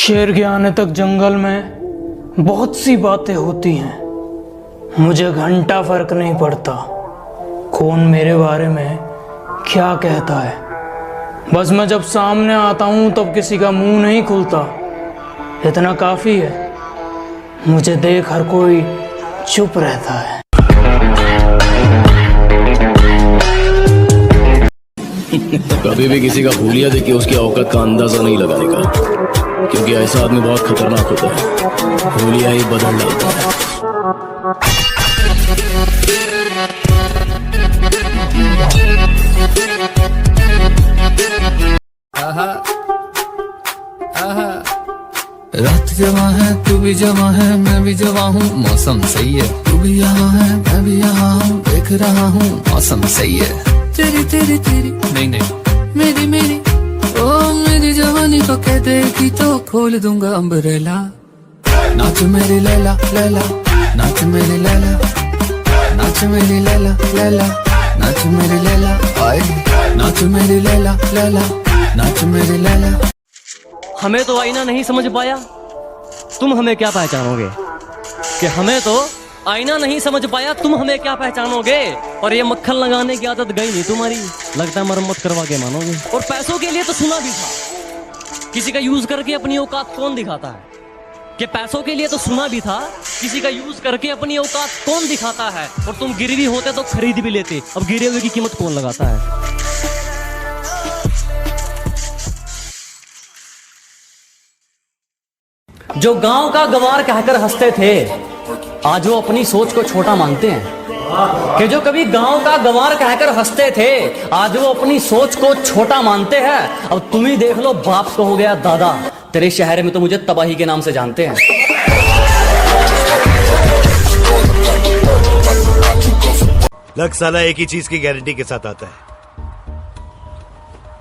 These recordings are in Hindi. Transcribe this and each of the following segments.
शेर के आने तक जंगल में बहुत सी बातें होती हैं। मुझे घंटा फर्क नहीं पड़ता कौन मेरे बारे में क्या कहता है। बस मैं जब सामने आता हूँ तब किसी का मुंह नहीं खुलता, इतना काफी है। मुझे देख हर कोई चुप रहता है। कभी भी किसी का भूलिया देख के उसकी औकात का अंदाजा नहीं लगाने का, क्योंकि ऐसा आदमी बहुत खतरनाक होता है। भूलिया ही बदल डालता है। रात जवा है, तू भी जवा है, मैं भी जवा हूँ, मौसम सही है। तू भी यहाँ है, मैं भी यहाँ हूँ, देख रहा हूँ, मौसम सही है। तेरी तेरी तेरी नहीं नहीं मेरी मेरी ओ मेरी जवानी को कह देगी तो खोल दूंगा अम्ब्रेला। नाच मेरी लैला लैला, नाच मेरी लैला, नाच मेरी लैला लैला, नाच मेरी लैला, आए नाच मेरी लैला लैला, नाच मेरी लैला। हमें तो आईना नहीं समझ पाया, तुम हमें क्या पहचानोगे? कि हमें तो आईना नहीं समझ पाया, तुम हमें क्या पहचानोगे? और ये मक्खन लगाने की आदत गई नहीं तुम्हारी, लगता है मरम्मत करवा के मानोगे। और पैसों के लिए तो सुना भी था, किसी का यूज करके अपनी औकात कौन दिखाता है? कि पैसों के लिए तो सुना भी था, किसी का यूज करके अपनी औकात कौन दिखाता है? और तुम गिरवी होते तो खरीद भी लेते, अब गिरे हुए की कीमत कौन लगाता है? जो गांव का गंवार कहकर हंसते थे, आज वो अपनी सोच को छोटा मानते हैं। कि जो कभी गांव का गंवार कहकर हंसते थे, आज वो अपनी सोच को छोटा मानते हैं। अब तुम ही देख लो, बाप को हो गया दादा, तेरे शहर में तो मुझे तबाही के नाम से जानते हैं। लक साला एक ही चीज की गारंटी के साथ आता है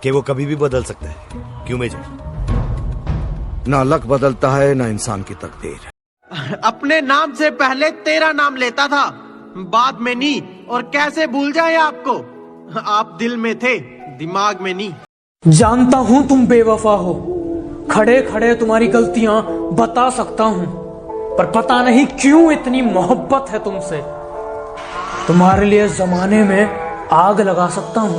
कि वो कभी भी बदल सकता है। क्यों मेजर? ना लक बदलता है ना इंसान की तकदीर। अपने नाम से पहले तेरा नाम लेता था, बाद में नहीं। और कैसे भूल जाए आपको, आप दिल में थे, दिमाग में नहीं। जानता हूं तुम बेवफा हो, खड़े खड़े तुम्हारी गलतियां बता सकता हूं, पर पता नहीं क्यों इतनी मोहब्बत है तुमसे। तुम्हारे लिए जमाने में आग लगा सकता हूं।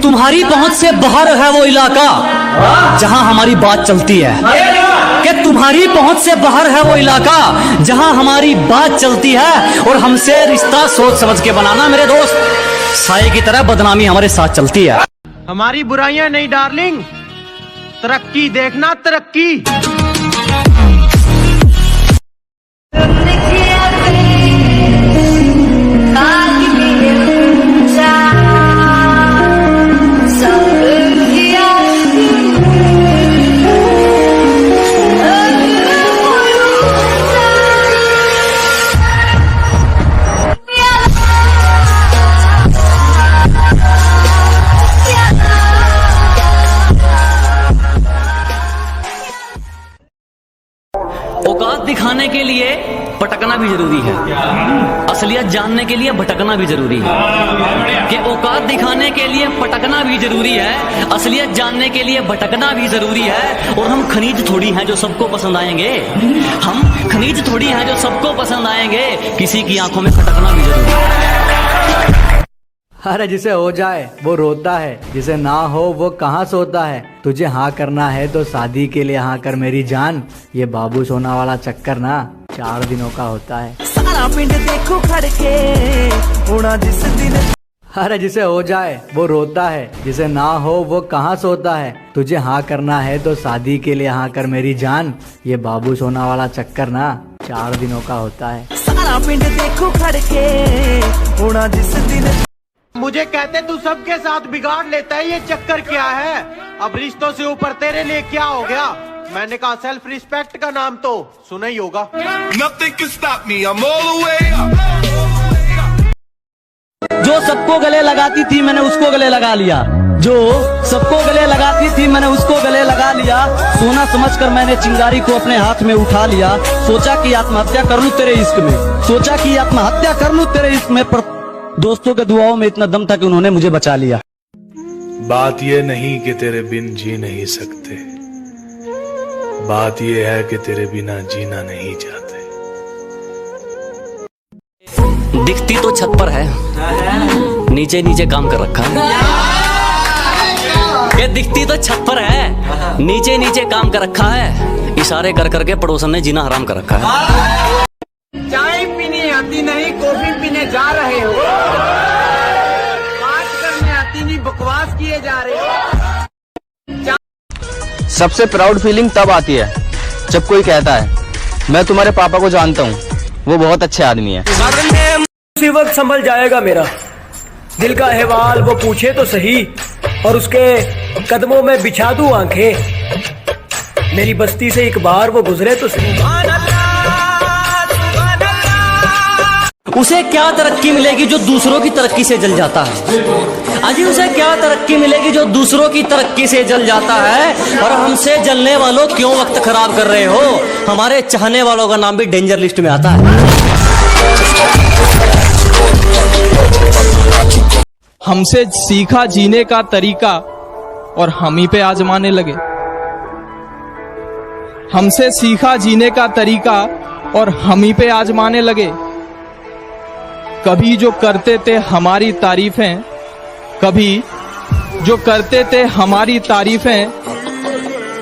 तुम्हारी पहुंच से बाहर है वो इलाका जहां हमारी बात चलती है। कि तुम्हारी पहुंच से बाहर है वो इलाका जहां हमारी बात चलती है। और हमसे रिश्ता सोच समझ के बनाना मेरे दोस्त, साए की तरह बदनामी हमारे साथ चलती है। हमारी बुराइयां नहीं डार्लिंग, तरक्की देखना, तरक्की। औकात दिखाने के लिए पटकना भी जरूरी है, असलियत जानने के लिए भटकना भी जरूरी है। कि औकात दिखाने के लिए पटकना भी जरूरी है, असलियत जानने के लिए भटकना भी जरूरी है। और हम खनिज थोड़ी हैं जो सबको पसंद आएंगे, हम खनिज थोड़ी हैं जो सबको पसंद आएंगे। किसी की आंखों में खटकना भी जरूरी है। अरे जिसे हो जाए वो रोता है, जिसे ना हो वो कहाँ सोता है। तुझे हाँ करना है तो शादी के लिए हाँ कर मेरी जान। ये बाबू सोना वाला चक्कर ना 4 दिनों का होता है। सारा पिंड देखो खड़के उड़ा जिस दिन। अरे जिसे हो जाए वो रोता है, जिसे ना हो वो कहाँ सोता है। तुझे हाँ करना है तो शादी के लिए हाँ कर मेरी जान। ये बाबू सोना वाला चक्कर ना 4 दिनों का होता है। सारा पिंड देखो खड़के उड़ा जिस दिन। मुझे कहते तू सबके साथ बिगाड़ लेता है, ये चक्कर क्या है? अब रिश्तों से ऊपर तेरे लिए क्या हो गया? मैंने कहा सेल्फ रिस्पेक्ट का नाम तो सुना ही होगा। जो सबको गले लगाती थी मैंने उसको गले लगा लिया, जो सबको गले लगाती थी मैंने उसको गले लगा लिया। सोना समझकर मैंने चिंगारी को अपने हाथ में उठा लिया। सोचा कि आत्महत्या कर लूं तेरे इश्क में, सोचा कि आत्महत्या कर लूं तेरे इश्क में, पर दोस्तों के दुआओं में इतना दम था कि उन्होंने मुझे बचा लिया। बात ये नहीं कि तेरे बिन जी नहीं सकते, बात यह है कि तेरे बिना जीना नहीं चाहते। दिखती तो छत पर है, नीचे नीचे काम कर रखा है। ये दिखती तो छत पर है, नीचे नीचे काम कर रखा है। इशारे कर करके पड़ोसन ने जीना हराम कर रखा है। चाय पीने आती नहीं, कॉफी पीने जा रहे हो। बात करने आती नहीं, बकवास किए जा रहे हो। सबसे प्राउड फीलिंग तब आती है जब कोई कहता है मैं तुम्हारे पापा को जानता हूँ, वो बहुत अच्छे आदमी है। उसी वक्त संभल जाएगा मेरा दिल का अहवाल, वो पूछे तो सही और उसके कदमों में बिछा दूं आंखें। मेरी बस्ती से एक बार वो गुजरे तो सही। उसे क्या तरक्की मिलेगी जो दूसरों की तरक्की से जल जाता है? अजी उसे क्या तरक्की मिलेगी जो दूसरों की तरक्की से जल जाता है? और हमसे जलने वालों क्यों वक्त खराब कर रहे हो? हमारे चाहने वालों का नाम भी डेंजर लिस्ट में आता है। हमसे सीखा जीने का तरीका और हम ही पे आजमाने लगे। हमसे सीखा जीने का तरीका और हम ही पे आजमाने लगे। कभी जो करते थे हमारी तारीफें, कभी जो करते थे हमारी तारीफें,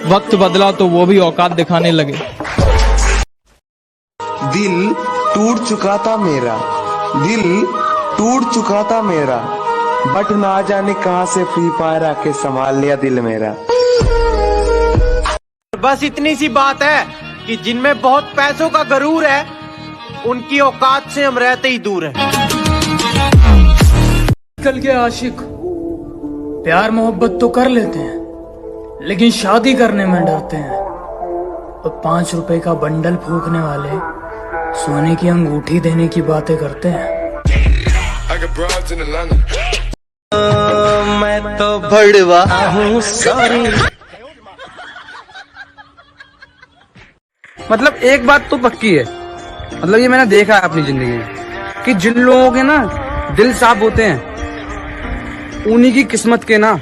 वक्त बदला तो वो भी औकात दिखाने लगे। दिल टूट चुका था मेरा, दिल टूट चुका था मेरा, बट ना जाने कहां से फ्री फायर आके संभाल लिया दिल मेरा। बस इतनी सी बात है कि जिनमें बहुत पैसों का गरूर है, उनकी औकात से हम रहते ही दूर हैं। कल के आशिक प्यार मोहब्बत तो कर लेते हैं, लेकिन शादी करने में डरते हैं। और 5 रुपए का बंडल फूकने वाले सोने की अंगूठी देने की बातें करते हैं। मैं तो बड़वा हूँ सॉरी। मतलब एक बात तो पक्की है, मतलब ये मैंने देखा है अपनी जिंदगी में कि जिन लोगों के ना दिल साफ होते हैं, उन्हीं की किस्मत के ना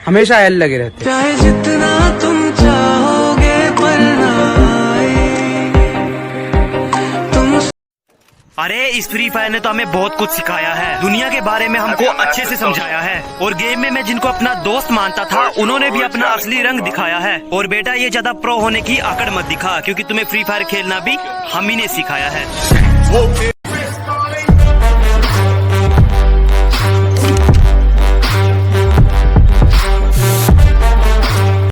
हमेशा एल लगे रहते हैं। चाहे जितना तुम चाहोगे पर तुम। अरे इस फ्री फायर ने तो हमें बहुत कुछ सिखाया है, दुनिया के बारे में हमको अच्छे से समझाया है। और गेम में मैं जिनको अपना दोस्त मानता था, उन्होंने भी अपना असली रंग दिखाया है। और बेटा ये ज्यादा प्रो होने की आकड़ मत दिखा, क्योंकि तुम्हें फ्री फायर खेलना भी हम ही ने सिखाया है।